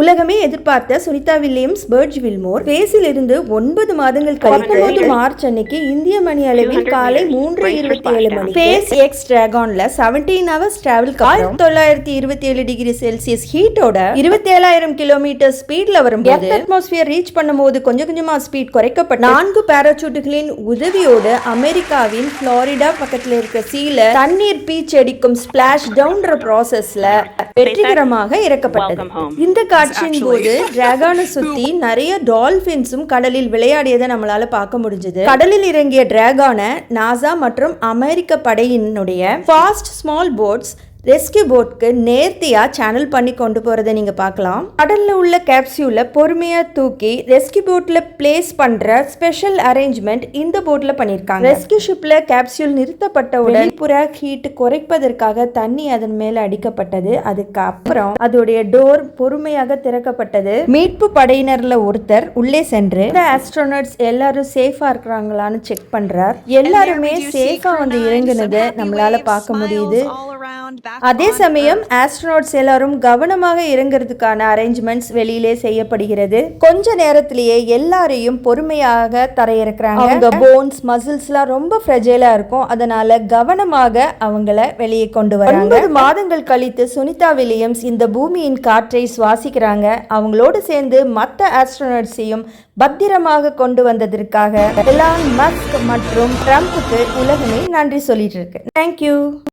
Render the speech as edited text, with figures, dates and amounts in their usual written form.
உலகமே எதிர்பார்த்த Sunita Williams பர்ட்ஜ் Willmore ஸ்பேஸில் இருந்து 9 மாதங்கள் கழித்து மார்ச் அன்னைக்கு இந்திய மணி அளவில் காலை 3:27 மணி ஸ்பேஸ் எக்ஸ் டிராகன்ல 17 ஹவர்ஸ் டிராவல் 1927 டிகிரி செல்சியஸ் ஹீட்டோட 27,000 கிலோமீட்டர் ஸ்பீட்ல வரும்போது அட்மாஸ்பியர் ரீச் பண்ணும்போது கொஞ்சம் கொஞ்சமா ஸ்பீட் குறைக்கப்பட்டு 4 பாராசூட்டுகளின் உதவியோடு அமெரிக்காவின் புளோரிடா பக்கத்துல இருக்க சீல தண்ணீர் பீச்சடிக்கும் ஸ்பிளாஷ் டவுன்ற ப்ராசஸ்ல வெற்றிகரமாக இறக்கப்பட்டது. இந்த காட்சியின் போது டிராகனை சுத்தி நிறைய டால்பின்ஸும் கடலில் விளையாடியதை நம்மளால பார்க்க முடிஞ்சது. கடலில் இறங்கிய டிராகனை நாசா மற்றும் அமெரிக்க படையினுடைய ஃபாஸ்ட் ஸ்மால் போட்ஸ் ரெஸ்கியூ போட்க்கு நேர்த்தியா சேனல் பண்ணி கொண்டு போறதை நீங்க பார்க்கலாம். கடல்ல உள்ள கேப்சியூல பொறுமையா தூக்கி ரெஸ்கியூ போட்ல பிளேஸ் பண்ற ஸ்பெஷல் அரேஞ்ச்மெண்ட் இந்த போட்ல பண்ணிருக்காங்க. ரெஸ்கியூ ஷிப்ல கேப்சியூல் நிறுத்தப்பட்டவுடன் புற ஹீட் குறைப்பதற்காக தண்ணி அதன் மேல அடிக்கப்பட்டது. அதுக்கு அப்புறம் அதோடைய டோர் பொறுமையாக திறக்கப்பட்டது. மீட்பு படையினர்ல ஒருத்தர் உள்ளே சென்று இந்த ஆஸ்ட்ரோனட்ஸ் எல்லாரும் சேஃபா இருக்கிறாங்களான்னு செக் பண்றார். எல்லாருமே சேஃபா வந்து இறங்குனதை நம்மளால பார்க்க முடியுது. அதே சமயம் ஆஸ்ட்ரோனட்ஸ் எல்லாரும் கவனமாக இறங்குறதுக்கான அரேஞ்ச்மெண்ட்ஸ் வெளியிலே செய்யப்படுகிறது. கொஞ்ச நேரத்திலேயே எல்லாரையும் பொறுமையாக தரையிறக்குறாங்க. அவங்க போன்ஸ் மசில்ஸ்லாம் ரொம்ப ஃப்ரெஜைலா இருக்கும். அதனால கவனமாக அவங்கள வெளியே கொண்டு வராங்க. 9 மாதங்கள் கழித்து சுனிதா வில்லியம்ஸ் இந்த பூமியின் காற்றை சுவாசிக்கிறாங்க. அவங்களோடு சேர்ந்து மற்ற ஆஸ்ட்ரோனட்ஸையும் பத்திரமாக கொண்டு வந்ததற்காக எலான் மஸ்க் மற்றும் ட்ரம்புக்கு உலகமே நன்றி சொல்லிட்டு இருக்கு. தேங்க்யூ.